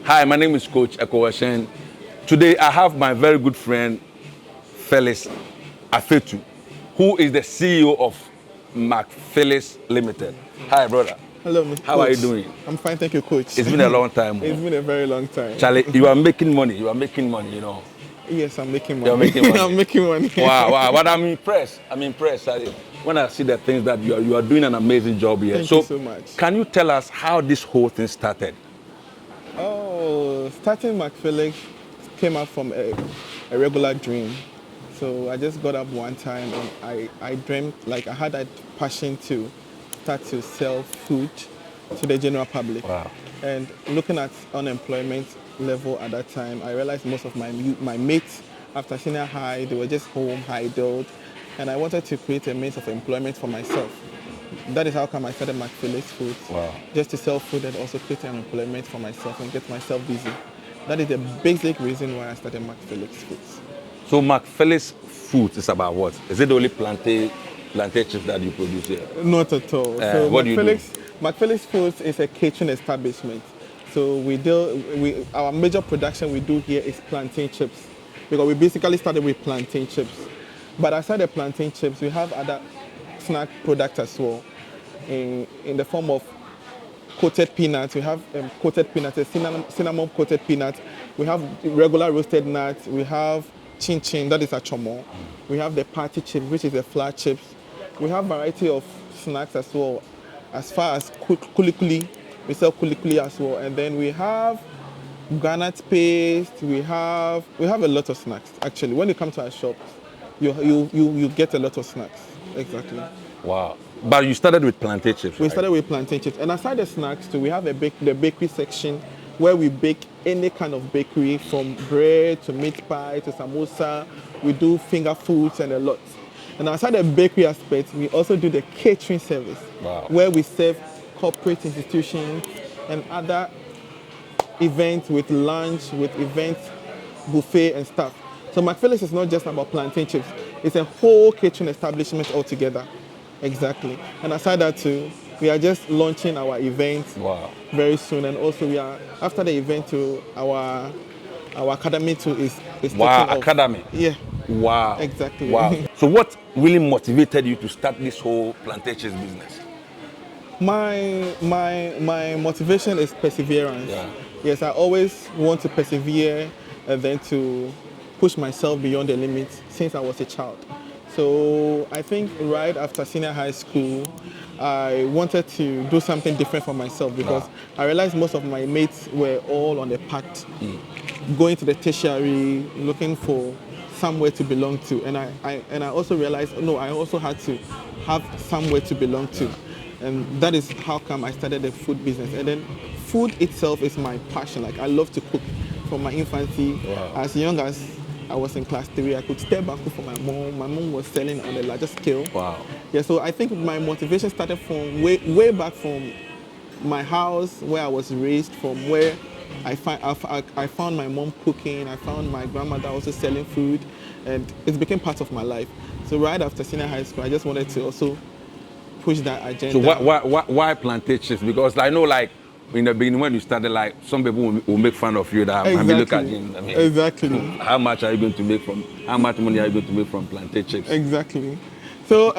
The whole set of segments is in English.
Hi, my name is Coach Ekowashen. Today I have my very good friend, Felix Afetu, who is the CEO of Macphillips Limited. Hi, brother. Hello, Mr. How are you Coach. doing? I'm fine, thank you, Coach. It's been a long time. It's been a very long time. Charlie, you are making money. You are making money, Yes, I'm making You're money. making money. I'm making money. Wow. But I'm impressed. Charlie. When I see the things that you are doing an amazing job here. Thank you so much. Can you tell us how this whole thing started? Oh, starting MacPhillips came up from a regular dream. So I just got up one time and I dreamt, like I had that passion to start to sell food to the general public. Wow. And looking at unemployment level at that time, I realized most of my mates after senior high, they were just home, idled, and I wanted to create a means of employment for myself. That is how come I started MacPhillips Foods. Wow. Just to sell food and also create an employment for myself and get myself busy. That is the basic reason why I started MacPhillips Foods. So MacPhillips Foods is about what? Is it only plantain chips that you produce here? Not at all. So what do you do? MacPhillips Foods is a catering establishment. So our major production we do here is plantain chips, because we basically started with plantain chips. But aside the plantain chips, we have other snack products as well, in the form of coated peanuts. We have coated peanuts, cinnamon coated peanuts. We have regular roasted nuts. We have chin chin, that is a chomo. We have the party chips, which is the flour chips. We have variety of snacks as well. As far as kuli, we sell kuli as well. And then we have granite paste. We have a lot of snacks actually. When you come to our shop, you get a lot of snacks. Exactly. Wow. But you started with plantain chips, We right? started with plantain chips. And aside the snacks too, we have the bakery section where we bake any kind of bakery, from bread to meat pie to samosa. We do finger foods and a lot. And aside the bakery aspect, we also do the catering service, Wow. where we serve corporate institutions and other events with lunch, with events, buffet and stuff. So MacPhillips is not just about plantain chips. It's a whole catering establishment altogether. Exactly. And aside that too, we are just launching our event very soon. And also we are, after the event too, our academy too is taking off. Academy. Yeah. Wow. Exactly. Wow. So what really motivated you to start this whole plantain chips business? My motivation is perseverance. Yeah. Yes, I always want to persevere and then to push myself beyond the limits since I was a child. So I think right after senior high school, I wanted to do something different for myself, because I realized most of my mates were all on the path, going to the tertiary, looking for somewhere to belong to. And I also realized, no, I also had to have somewhere to belong to. And that is how come I started the food business. And then food itself is my passion. Like, I love to cook from my infancy. Wow. As young as I was in class 3, I could step back for my mom. My mom was selling on a larger scale. Wow. Yeah, so I think my motivation started from way back from my house, where I was raised, from where I found my mom cooking. I found my grandmother also selling food, and it became part of my life. So right after senior high school, I just wanted to also push that agenda. So why plantain chips? Because I know, like, in the beginning when you started, like, some people will make fun of you. That Exactly. look at him. I mean, Exactly. How much money are you going to make from plantain chips? Exactly. So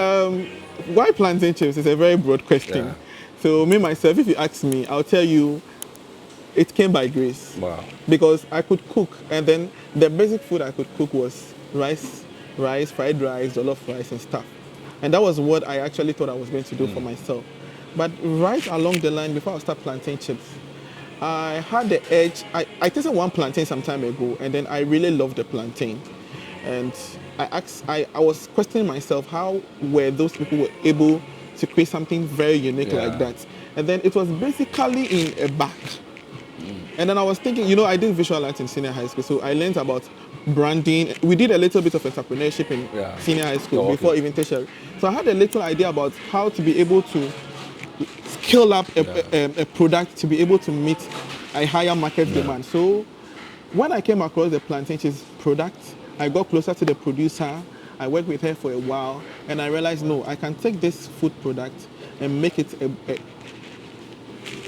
why plantain chips is a very broad question. Yeah. So me myself, if you ask me, I'll tell you, it came by grace. Wow. Because I could cook, and then the basic food I could cook was rice, fried rice, jollof rice and stuff. And that was what I actually thought I was going to do for myself. But right along the line, before I start plantain chips, I had the edge. I tasted one plantain some time ago, and then I really loved the plantain. And I was questioning myself, how were those people were able to create something very unique like that? And then it was basically in a bag. And then I was thinking, I did visual arts in senior high school, so I learned about branding. We did a little bit of entrepreneurship in senior high school before even tertiary. So I had a little idea about how to be able to scale up a product to be able to meet a higher market demand. So when I came across the plantain chips product, I got closer to the producer. I worked with her for a while, and I realized, no, I can take this food product and make it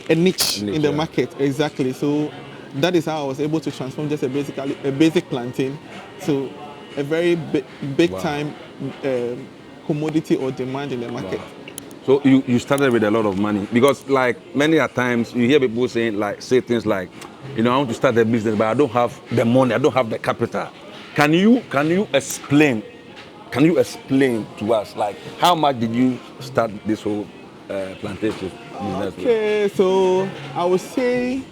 a niche in the market. Exactly. So that is how I was able to transform just a basic plantain to a very big Wow. time commodity or demand in the market. Wow. So you started with a lot of money because like many a times you hear people say things like, I want to start a business but I don't have the money, I don't have the capital. Can you explain to us like how much did you start this whole plantation business with? Okay, so I would say,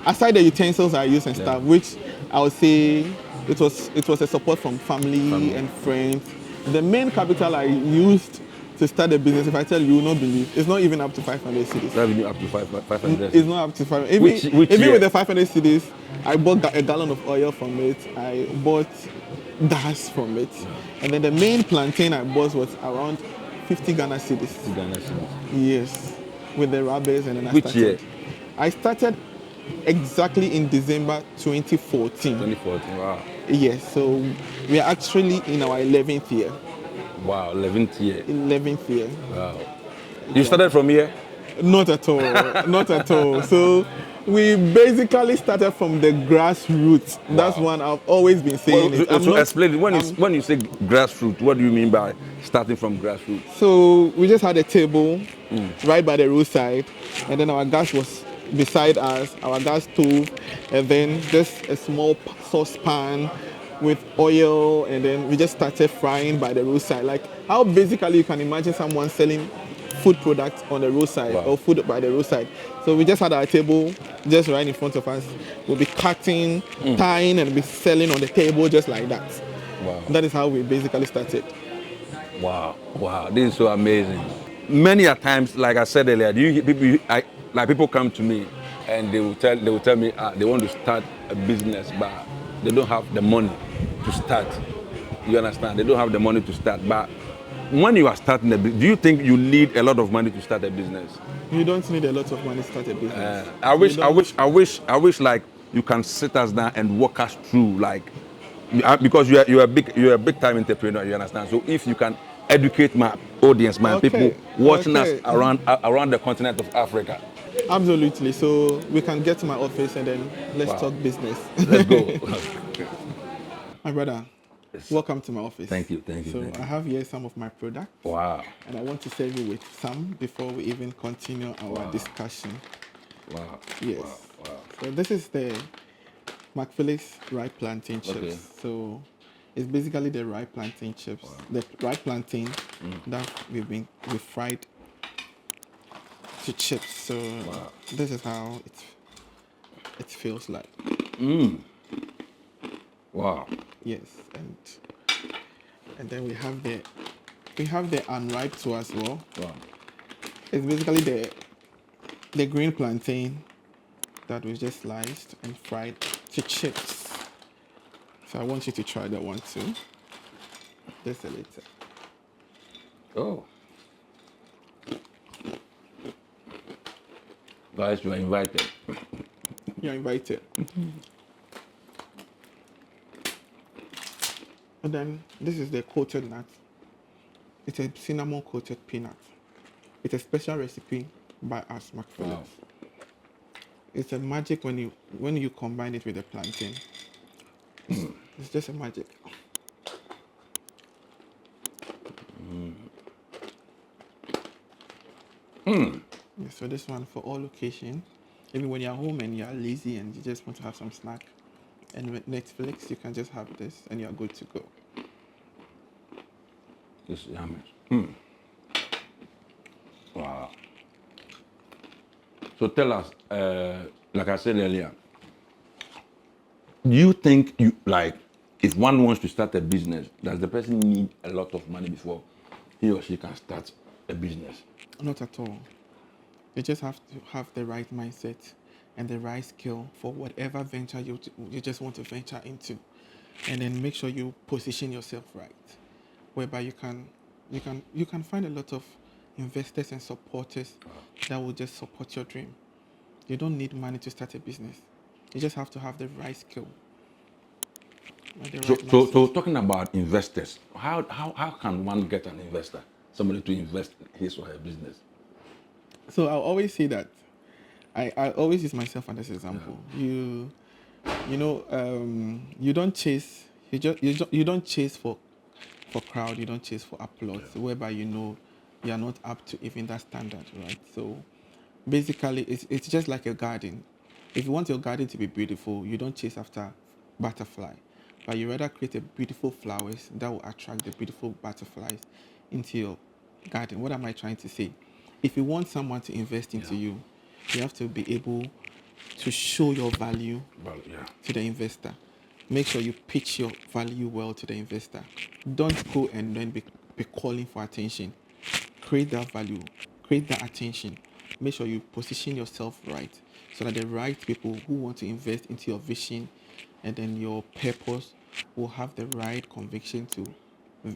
aside the utensils I use and stuff, which I would say it was a support from family and friends. The main capital I used to start the business, if I tell you, you will not believe, it's not even up to 500 cedis. Revenue up to 500. It's not up to 500. Which Even year? with the 500 cedis, I bought a gallon of oil from it. I bought gas from it, and then the main plantain I bought was around 50 Ghana cedis. Yes, with the rubbers, and then Which year? I started exactly in December 2014. 2014. Wow. Yes, so we are actually in our 11th year. Wow, 11th year. 11th year. Wow. You started from here? Not at all. Not at all. So we basically started from the grassroots. Wow. That's one I've always been saying. Explain it. When you say grassroots, what do you mean by starting from grassroots? So we just had a table right by the roadside, and then our gas was beside us, our gas stove, and then just a small saucepan with oil, and then we just started frying by the roadside. Like how basically you can imagine someone selling food products on the roadside. Wow. Or food by the roadside. So we just had our table just right in front of us. We'll be cutting, tying, and be selling on the table just like that. Wow. That is how we basically started. Wow. This is so amazing. Many a times, like I said earlier, people come to me and they will tell me they want to start a business, but they don't have the money to start. You understand? They don't have the money to start. But when you are starting a business, do you think you need a lot of money to start a business? You don't need a lot of money to start a business. I wish like you can sit us down and walk us through like, because you're a big time entrepreneur, you understand? So if you can educate my audience, my people watching us around the continent of Africa. Absolutely. So we can get to my office and then let's talk business. Let's go. My brother, welcome to my office. Thank you. So I have here some of my products. Wow. And I want to serve you with some before we even continue our discussion. Wow. Yes. Wow. So this is the MacPhillips rye plantain chips. Okay. So it's basically the rye plantain chips. Wow. The rye plantain that we fried to chips. So this is how it feels like. Wow. Yes, and then we have the unripe too as well. Wow. It's basically the green plantain that we just sliced and fried to chips. So I want you to try that one too. Just a little. Oh. Guys, you are invited. You're invited. And then this is the coated nut. It's a cinnamon coated peanut. It's a special recipe by us, MacPhillips. Wow. It's a magic when you combine it with the plantain. It's just a magic. Yeah, so this one for all occasions. Even when you're home and you're lazy and you just want to have some snack, and with Netflix, you can just have this and you're good to go. This is yummy. Wow. So tell us, like I said earlier, do you think if one wants to start a business, does the person need a lot of money before he or she can start a business? Not at all. You just have to have the right mindset and the right skill for whatever venture you just want to venture into, and then make sure you position yourself right, whereby you can find a lot of investors and supporters that will just support your dream. You don't need money to start a business. You just have to have the right skill. So talking about investors, how can one get an investor, somebody to invest in his or her business? So I always say that I always use myself as an example. You don't chase. You don't chase for crowd. You don't chase for applause. Whereby you are not up to even that standard, right? So basically, it's just like a garden. If you want your garden to be beautiful, you don't chase after butterfly, but you rather create a beautiful flowers that will attract the beautiful butterflies into your garden. What am I trying to say? If you want someone to invest into you, you have to be able to show your value to the investor. Make sure you pitch your value well to the investor. Don't go and then be calling for attention. Create that value, create that attention. Make sure you position yourself right so that the right people who want to invest into your vision and then your purpose will have the right conviction to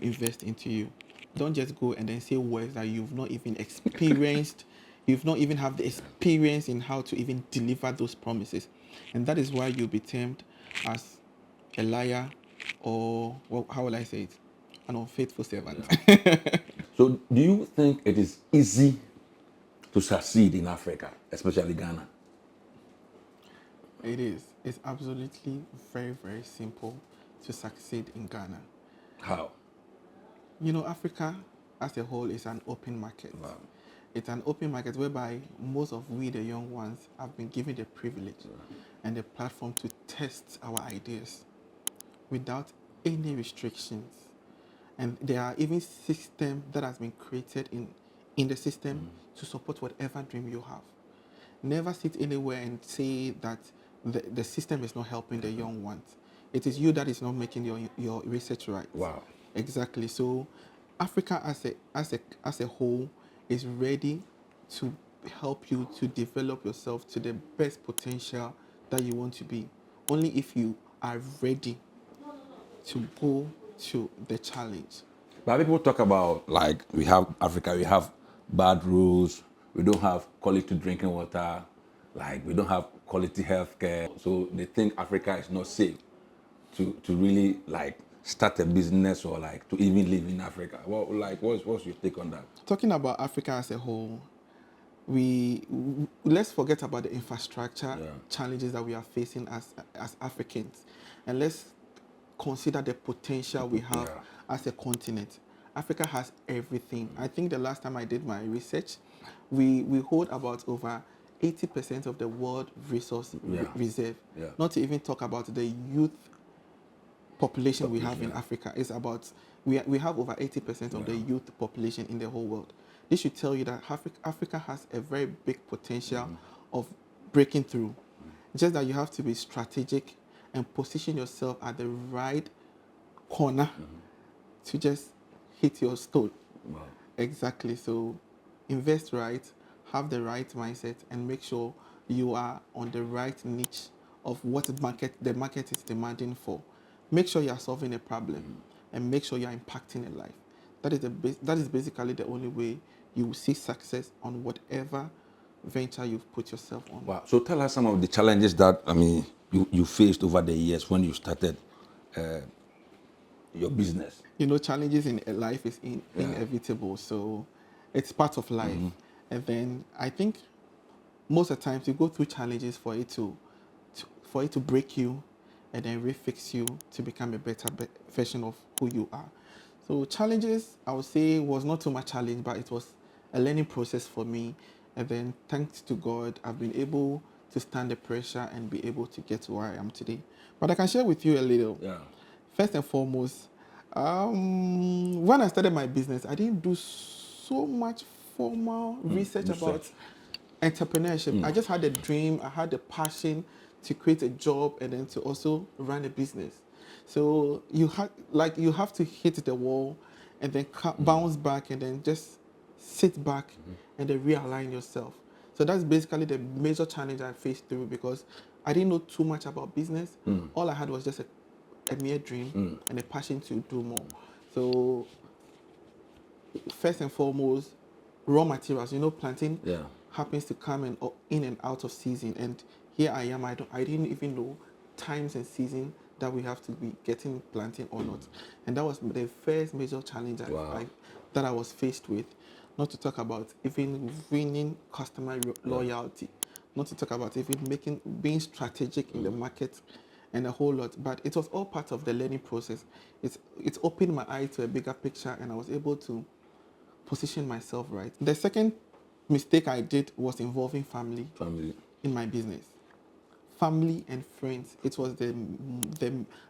invest into you. Don't just go and then say words that you've not even experienced. You've not even have the experience in how to even deliver those promises. And that is why you'll be termed as a liar or, well, how will I say it? An unfaithful servant. So, do you think it is easy to succeed in Africa, especially Ghana? It is. It's absolutely very, very simple to succeed in Ghana. How? Africa as a whole is an open market. Wow. It's an open market whereby most of we, the young ones, have been given the privilege and the platform to test our ideas without any restrictions. And there are even systems that has been created in the system to support whatever dream you have. Never sit anywhere and say that the system is not helping the young ones. It is you that is not making your research right. Wow. Exactly. So Africa as a whole is ready to help you to develop yourself to the best potential that you want to be. Only if you are ready to go to the challenge. But people talk about, like, we have Africa, we have bad rules, we don't have quality drinking water, like we don't have quality healthcare. So they think Africa is not safe to really like start a business or like to even live in Africa. What's your take on that? Talking about Africa as a whole, let's forget about the infrastructure challenges that we are facing as Africans, and let's consider the potential we have as a continent. Africa has everything. I think the last time I did my research, we hold about over 80% of the world resource reserve. Not to even talk about the youth population we have in Africa. It's about we have over 80% of the youth population in the whole world. This should tell you that Africa has a very big potential of breaking through. Just that you have to be strategic and position yourself at the right corner to just hit your stone. Wow. Exactly. So invest right, have the right mindset, and make sure you are on the right niche of what the market is demanding for. Make sure you are solving a problem and make sure you are impacting a life. That is basically the only way you will see success on whatever venture you've put yourself on. Wow. So tell us some of the challenges that you faced over the years when you started your business. Challenges in life is inevitable, so it's part of life. And then I think most of the times you go through challenges for it to break you and then refix you to become a better version of who you are. So challenges, I would say, was not too much challenge, but it was a learning process for me. And then thanks to God, I've been able to stand the pressure and be able to get to where I am today. But I can share with you a little. Yeah. First and foremost, when I started my business, I didn't do so much formal research about entrepreneurship. I just had a dream, I had a passion to create a job and then to also run a business. So you have to hit the wall and then bounce back and then just sit back and then realign yourself. So that's basically the major challenge I faced through, because I didn't know too much about business. All I had was just a mere dream and a passion to do more. So first and foremost, raw materials. Plantain happens to come in and out of season, and here I am. I didn't even know times and season that we have to be getting plantain or not, and that was the first major challenge that I was faced with. Not to talk about even winning customer loyalty. Not to talk about even being strategic in the market and a whole lot. But it was all part of the learning process. It's opened my eyes to a bigger picture, and I was able to position myself right. The second mistake I did was involving family Family. in my business. Family and friends. It was the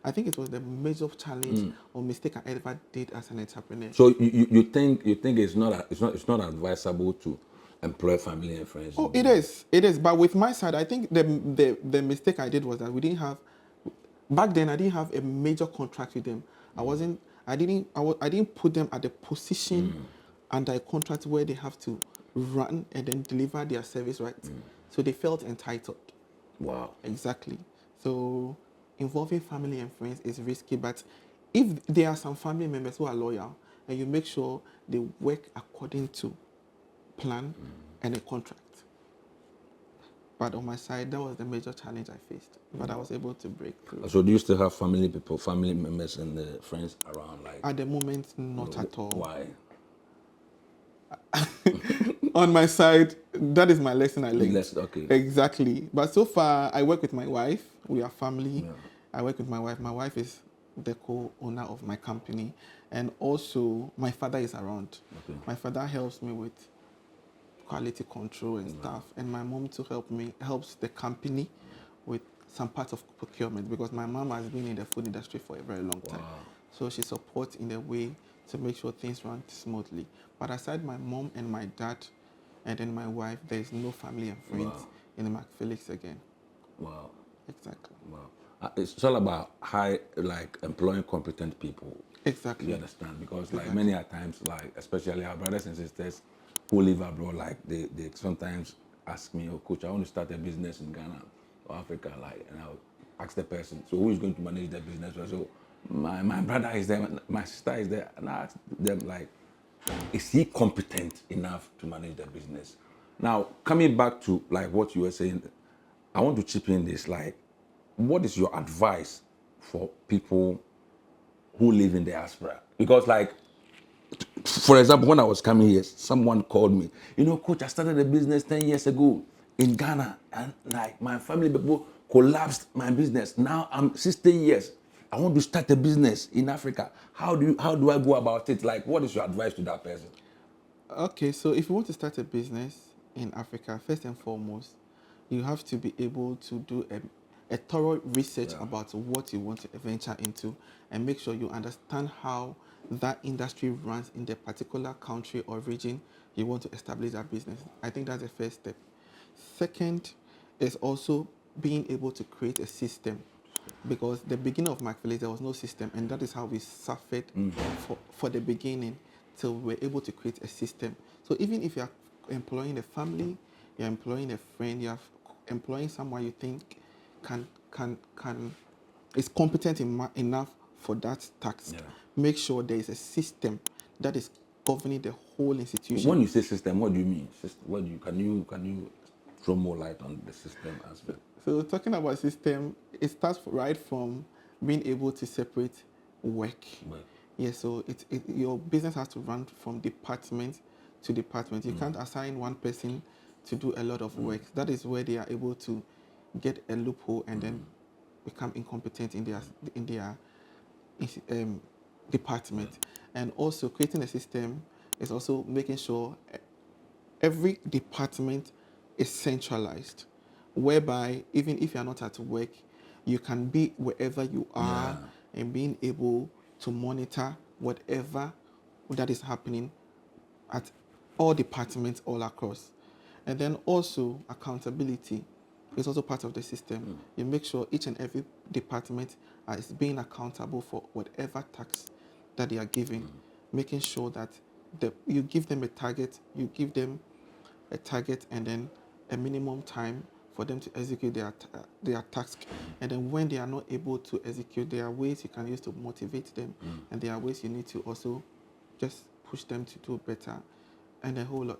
I think it was the major challenge or mistake I ever did as an entrepreneur. So you think it's not advisable to employ family and friends? Oh, it is. But with my side, I think the mistake I did was that we didn't have back then. I didn't have a major contract with them. I didn't put them at the position under a contract where they have to run and then deliver their service right. So they felt entitled. Wow. Exactly. So involving family and friends is risky, but if there are some family members who are loyal and you make sure they work according to plan and a contract. But on my side, that was the major challenge I faced. But I was able to break through. So do you still have family members and friends around? Like At the moment, not at all. Why? On my side, that is my lesson I learned. Okay. Exactly. But so far, I work with my wife. We are family. Yeah. I work with my wife. My wife is the co-owner of my company. And also, my father is around. Okay. My father helps me with quality control and stuff. And my mom too helps the company with some parts of procurement because my mom has been in the food industry for a very long time. Wow. So she supports in a way to make sure things run smoothly. But aside my mom and my dad and then my wife, there is no family and friends in the MacPhillips again. Wow. Exactly. Wow. It's all about employing competent people. Exactly. You understand? Because many a times, especially our brothers and sisters who live abroad, they sometimes ask me, "Oh, coach, I want to start a business in Ghana or Africa," and I'll ask the person, "So who is going to manage the business?" So my brother is there, my sister is there, and I ask them is he competent enough to manage the business? Now, coming back to what you were saying, I want to chip in this. What is your advice for people who live in diaspora? Because for example, when I was coming here, someone called me. Coach, I started a business 10 years ago in Ghana, and my family people collapsed my business. Now I'm 16 years. I want to start a business in Africa. How do I go about it? What is your advice to that person? Okay, so if you want to start a business in Africa, first and foremost, you have to be able to do a thorough research about what you want to venture into and make sure you understand how that industry runs in the particular country or region you want to establish that business. I think that's the first step. Second is also being able to create a system because the beginning of MacPhillips, there was no system, and that is how we suffered for the beginning till we were able to create a system. So even if you're employing a family, you're employing a friend, you're employing someone you think is competent enough for that task, make sure there is a system that is governing the whole institution. When you say system, what do you mean? Can you throw more light on the system aspect? So talking about system, it starts right from being able to separate work. Yeah, so your business has to run from department to department. You can't assign one person to do a lot of work. That is where they are able to get a loophole and then become incompetent in their department. And also creating a system is also making sure every department is centralized, whereby even if you're not at work, you can be wherever you are and being able to monitor whatever that is happening at all departments all across. And then also accountability is also part of the system. You make sure each and every department is being accountable for whatever task that they are given, making sure that you give them a target, and then a minimum time for them to execute their task. And then when they are not able to execute, there are ways you can use to motivate them, and there are ways you need to also just push them to do better, and a whole lot.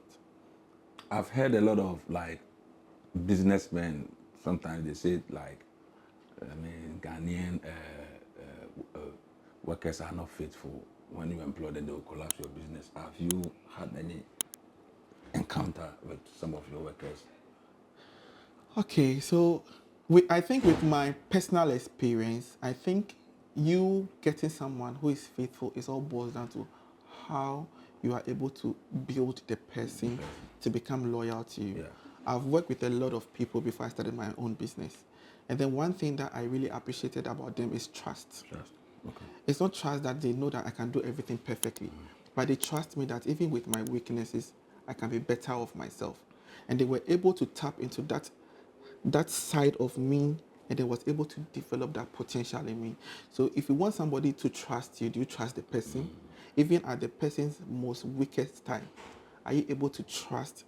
I've heard a lot of businessmen. Sometimes they say Ghanaian workers are not faithful. When you employ them, they will collapse your business. Have you had any encounter with some of your workers? Okay, so I think with my personal experience, I think you getting someone who is faithful is all boils down to how you are able to build the person to become loyal to you. Yeah. I've worked with a lot of people before I started my own business. And then one thing that I really appreciated about them is trust. Trust. Okay. It's not trust that they know that I can do everything perfectly, but they trust me that even with my weaknesses, I can be better of myself. And they were able to tap into that side of me, and they was able to develop that potential in me. So if you want somebody to trust you, do you trust the person? Even at the person's most weakest time, are you able to trust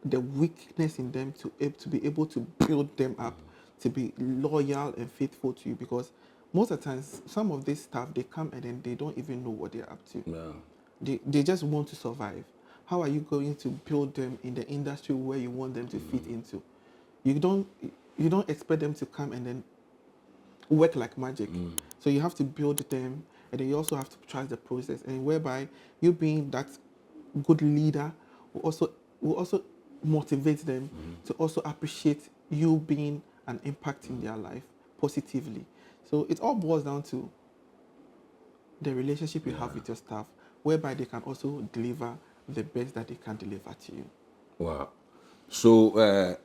the weakness in them to be able to build them up, to be loyal and faithful to you? Because most of the times, some of this stuff, they come and then they don't even know what they're up to. Yeah. They just want to survive. How are you going to build them in the industry where you want them to fit into? You don't expect them to come and then work like magic. So you have to build them, and then you also have to trust the process, and whereby you being that good leader will also motivate them to also appreciate you being an impact in their life positively. So it all boils down to the relationship you have with your staff, whereby they can also deliver the best that they can deliver to you. Wow. So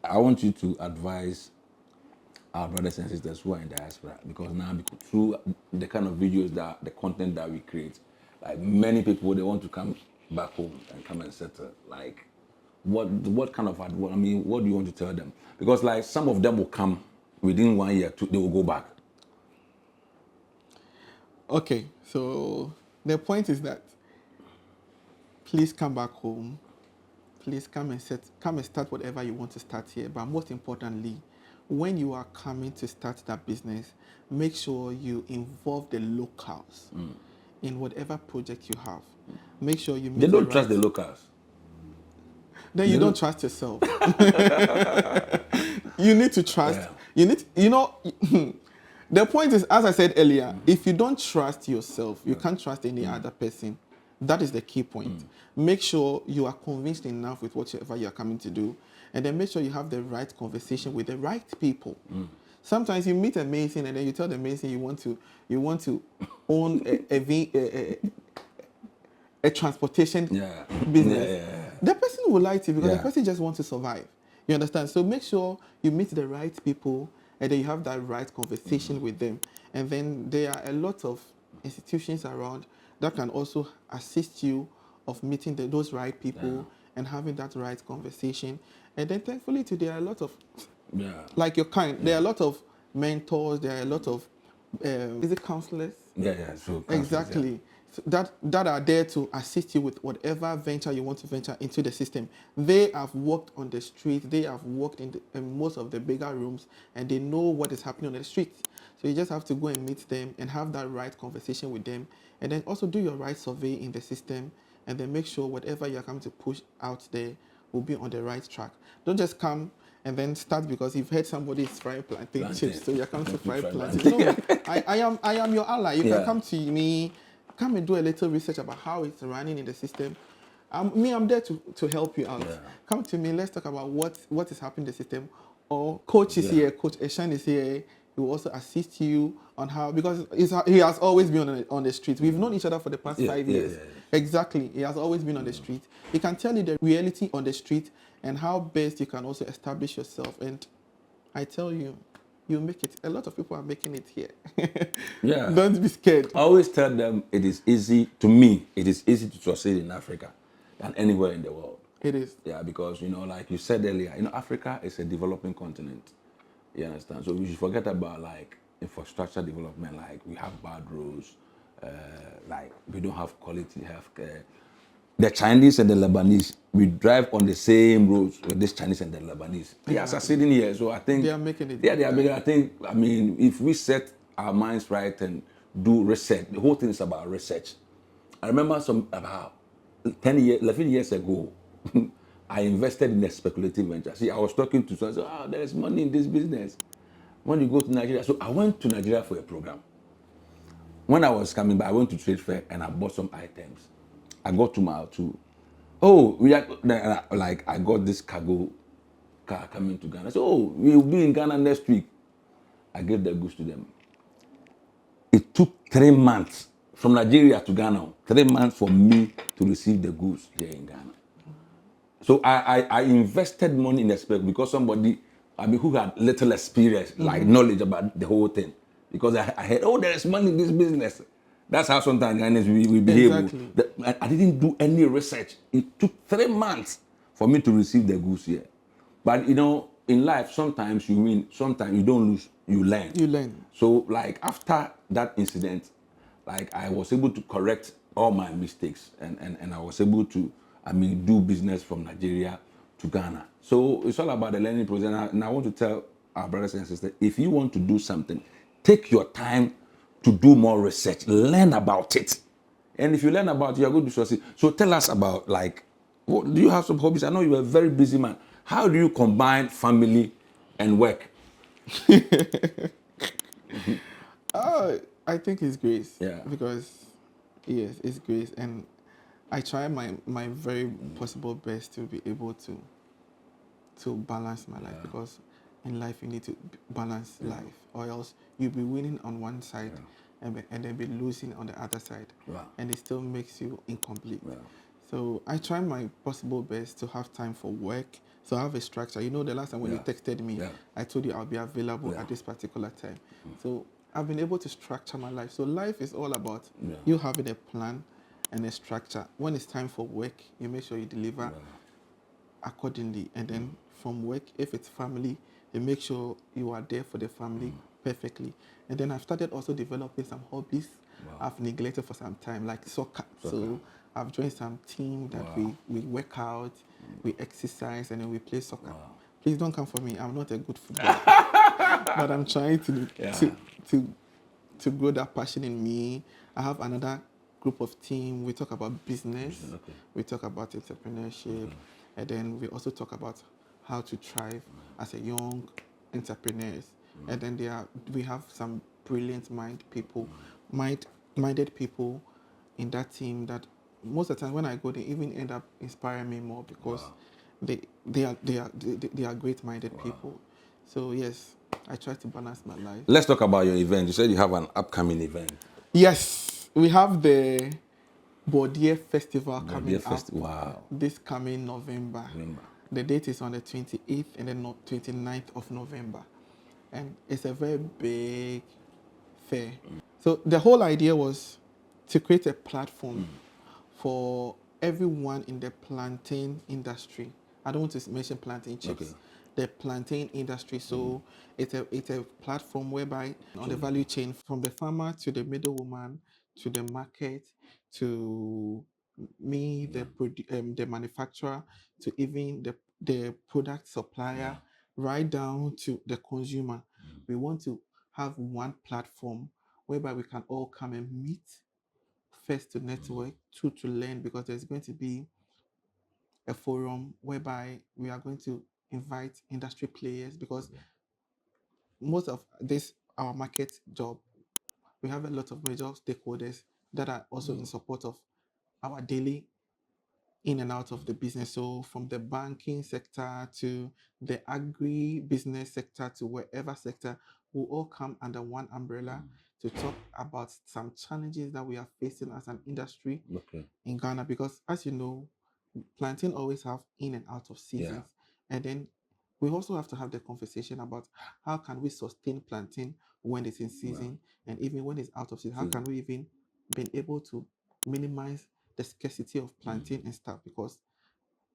I want you to advise our brothers and sisters who are in diaspora, because now through the kind of videos the content that we create, like many people, they want to come back home and come and settle. Like, what kind of advice? I mean, what do you want to tell them? Because like some of them will come within 1 year, they will go back. Okay, so the point is that please come back home. Please come and start whatever you want to start here. But most importantly, when you are coming to start that business, make sure you involve the locals in whatever project you have. Make sure you meet They don't the trust right- the locals. Then you don't trust yourself. You need to trust. Yeah. The point is, as I said earlier, if you don't trust yourself, you can't trust any other person. That is the key point. Make sure you are convinced enough with whatever you are coming to do, and then make sure you have the right conversation with the right people. Sometimes you meet a mason and then you tell the mason you want to own a transportation business. Yeah. The person will lie to you because Yeah. the person just wants to survive. You understand? So make sure you meet the right people and then you have that right conversation with them. And then there are a lot of institutions around that can also assist you of meeting those right people and having that right conversation. And then thankfully today there are a lot of, like your kind, there are a lot of mentors, there are a lot of, is it counselors? Yeah. So Exactly. So that are there to assist you with whatever venture you want to venture into the system. They have worked on the street. They have worked in most of the bigger rooms, and they know what is happening on the street. So you just have to go and meet them and have that right conversation with them, and then also do your right survey in the system, and then make sure whatever you're coming to push out there will be on the right track. Don't just come and then start because you've heard somebody is frying plantain chips, so you're coming to fry plantain. No, I am your ally. You can come to me, come and do a little research about how it's running in the system. I'm there to help you out. Come to me, let's talk about what is happening in the system. Or coach is here, Coach Eshan is here. He will also assist you on how, because he has always been on the street. We've known each other for the past 5 years. Exactly. He has always been on the street. He can tell you the reality on the street and how best you can also establish yourself. And I tell you, you make it. A lot of people are making it here. Don't be scared. I always tell them it is easy to succeed in Africa than anywhere in the world. It is. Yeah, because, like you said earlier, Africa is a developing continent. You understand? So we should forget about like infrastructure development, like we have bad roads, like we don't have quality healthcare. The Chinese and the Lebanese, we drive on the same roads with this Chinese and the Lebanese. They are succeeding here, so I think they are making it. Yeah, they are making it. I mean, if we set our minds right and do research, the whole thing is about research. I remember about 11 years ago, I invested in a speculative venture. See, I was talking to someone, said, there is money in this business. When you go to Nigeria, so I went to Nigeria for a program. When I was coming back, I went to trade fair and I bought some items. I got to my like I got this cargo car coming to Ghana. I said, oh, we'll be in Ghana next week. I gave the goods to them. It took 3 months from Nigeria to Ghana, 3 months for me to receive the goods here in Ghana. So I invested money in expect because somebody, who had little experience, like knowledge about the whole thing. Because I heard, oh, there is money in this business. That's how sometimes Ghanaians we behave. Exactly. I didn't do any research. It took 3 months for me to receive the goods here. But in life, sometimes you win, sometimes you don't lose, you learn. You learn. So like after that incident, like I was able to correct all my mistakes and I was able to, do business from Nigeria to Ghana. So it's all about the learning process. And I want to tell our brothers and sisters, if you want to do something, take your time to do more research, learn about it. And if you learn about it, you're going to succeed. So tell us about what, do you have some hobbies? I know you're a very busy man. How do you combine family and work? I think it's grace. Yeah. Because yes, it's grace, and I try my very possible best to be able to balance my life, because in life you need to balance life, or else you'll be winning on one side and then be losing on the other side, and it still makes you incomplete. So I try my possible best to have time for work. So I have a structure. The last time when you texted me, I told you I'll be available at this particular time. So I've been able to structure my life. So life is all about you having a plan and a structure. When it's time for work, you make sure you deliver accordingly. And then from work, if it's family, you make sure you are there for the family perfectly. And then I've started also developing some hobbies I've neglected for some time, like soccer. So I've joined some team that we work out, we exercise, and then we play soccer. Please don't come for me. I'm not a good footballer, but I'm trying to grow that passion in me. I have another group of team. We talk about business, we talk about entrepreneurship, and then we also talk about how to thrive as a young entrepreneurs. And then we have some brilliant minded people in that team that most of the time when I go, they even end up inspiring me more, because they are great minded people. So yes, I try to balance my life. Let's talk about your event. You said you have an upcoming event. Yes, we have the Bordier Festival coming up Wow. this coming November. The date is on the 28th and then 29th of November. And it's a very big fair. So the whole idea was to create a platform for everyone in the plantain industry. I don't want to mention plantain chips. The plantain industry. So it's a platform whereby on the value chain, from the farmer to the middlewoman to the market to me, the manufacturer, to even the product supplier, right down to the consumer. We want to have one platform whereby we can all come and meet, first to network, two to learn, because there's going to be a forum whereby we are going to invite industry players, because most of this our market job, we have a lot of major stakeholders that are also in support of our daily in and out of the business. So from the banking sector to the agri-business sector to wherever sector, will all come under one umbrella to talk about some challenges that we are facing as an industry in Ghana. Because as you know, plantain always have in and out of seasons. And then we also have to have the conversation about how can we sustain plantain when it's in season, and even when it's out of season. How can we even be able to minimize the scarcity of plantain and stuff? Because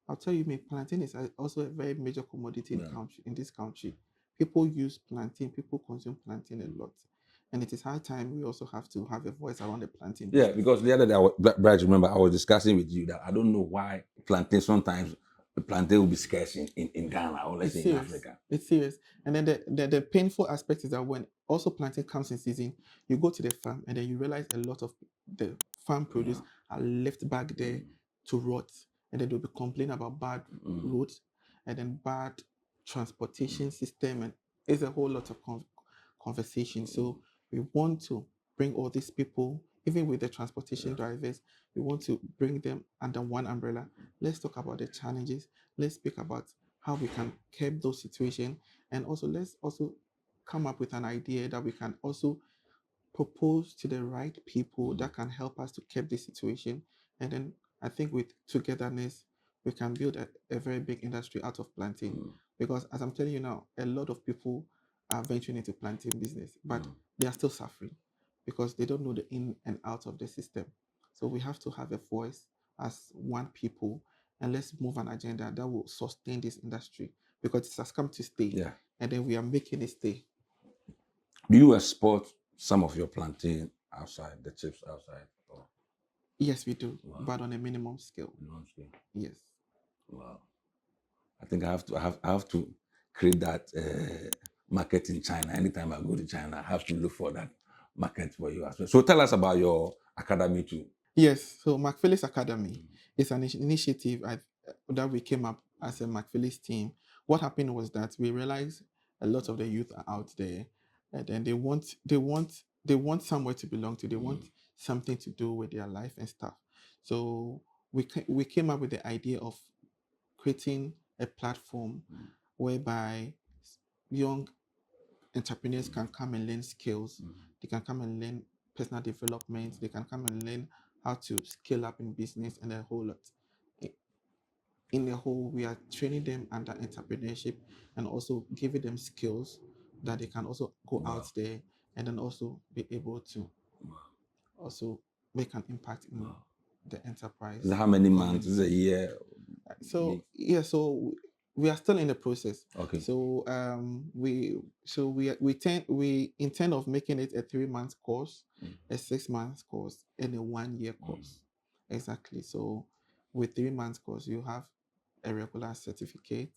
I'll tell you, plantain is also a very major commodity in this country. People use plantain, people consume plantain a lot. And it is high time we also have to have a voice around the plantain Yeah, business. because the other day, Brad, remember, I was discussing with you that I don't know why plantain, sometimes the plantain will be scarce in Ghana or let's say in Africa. It's serious. And then the painful aspect is that when also plantain comes in season, you go to the farm and then you realize a lot of the farm produce are left back there to rot. And then they'll be complaining about bad roads and then bad transportation system. And it's a whole lot of conversation. So we want to bring all these people, even with the transportation drivers, we want to bring them under one umbrella. Let's talk about the challenges. Let's speak about how we can curb those situations, and also let's also come up with an idea that we can also propose to the right people that can help us to keep the situation. And then I think with togetherness, we can build a very big industry out of plantain. Because as I'm telling you now, a lot of people are venturing into plantain business, but they are still suffering because they don't know the in and out of the system. So we have to have a voice as one people, and let's move an agenda that will sustain this industry because it has come to stay. Yeah. And then we are making it stay. Do you export some of your plantain outside, the chips outside? Or Yes, we do, but on a minimum scale. minimum scale? Yes. Wow. I think I have to create that market in China. Anytime I go to China, I have to look for that market for you as well. So tell us about your academy too. Yes. So MacPhillips Academy is an initiative that we came up as a MacPhillips team. What happened was that we realized a lot of the youth are out there, and then they want somewhere to belong to. They want something to do with their life and stuff. So we came up with the idea of creating a platform whereby young entrepreneurs can come and learn skills. They can come and learn personal development. They can come and learn how to scale up in business and a whole lot. In the whole, we are training them under entrepreneurship and also giving them skills that they can also go out there and then also be able to also make an impact in the enterprise. How many months? Is it a year? So yeah, so we are still in the process. Okay. So we intend of making it a 3 month course, a 6 month course, and a 1 year course. Exactly. So with 3 months course, you have a regular certificate.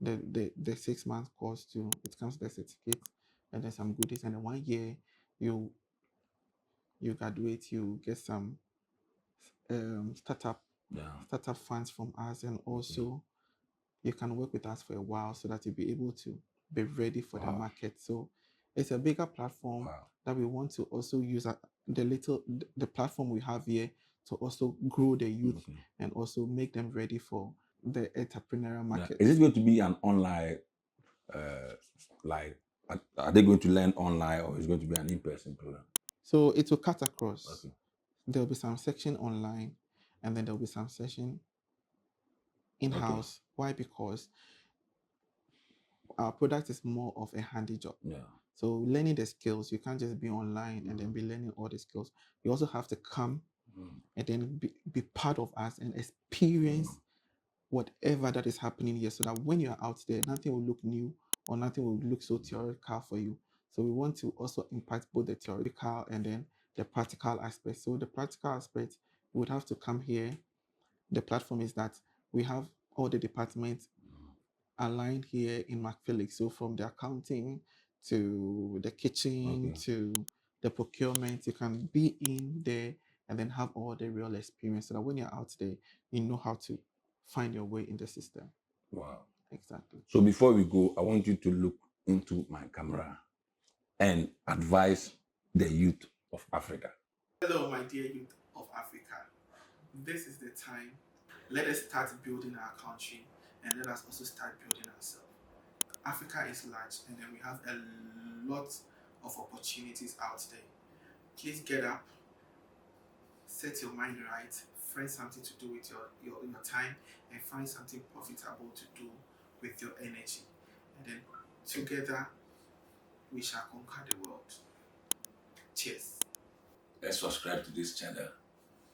The 6 month course too, it comes with a certificate and then some goodies, and then 1 year you graduate, you get some startup funds from us, and also you can work with us for a while so that you'll be able to be ready for the market. So it's a bigger platform that we want to also use the platform we have here to also grow the youth and also make them ready for the entrepreneurial market. Is it going to be an online, are they going to learn online, or is it going to be an in-person program? So it will cut across. There'll be some section online, and then there'll be some section in-house. Why? Because our product is more of a handy job. So learning the skills, you can't just be online and then be learning all the skills. You also have to come and then be part of us and experience whatever that is happening here, so that when you're out there, nothing will look new or nothing will look so theoretical for you. So we want to also impact both the theoretical and then the practical aspect. So the practical aspect, you would have to come here. The platform is that we have all the departments aligned here in MacPhillips. So from the accounting to the kitchen to the procurement, you can be in there and then have all the real experience so that when you're out there, you know how to find your way in the system. Wow. Exactly. So before we go, I want you to look into my camera and advise the youth of Africa. Hello, my dear youth of Africa. This is the time. Let us start building our country and let us also start building ourselves. Africa is large and then we have a lot of opportunities out there. Please get up, set your mind right, find something to do with your time, and find something profitable to do with your energy. And then together we shall conquer the world. Cheers. Let's subscribe to this channel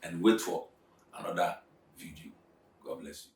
and wait for another video. God bless you.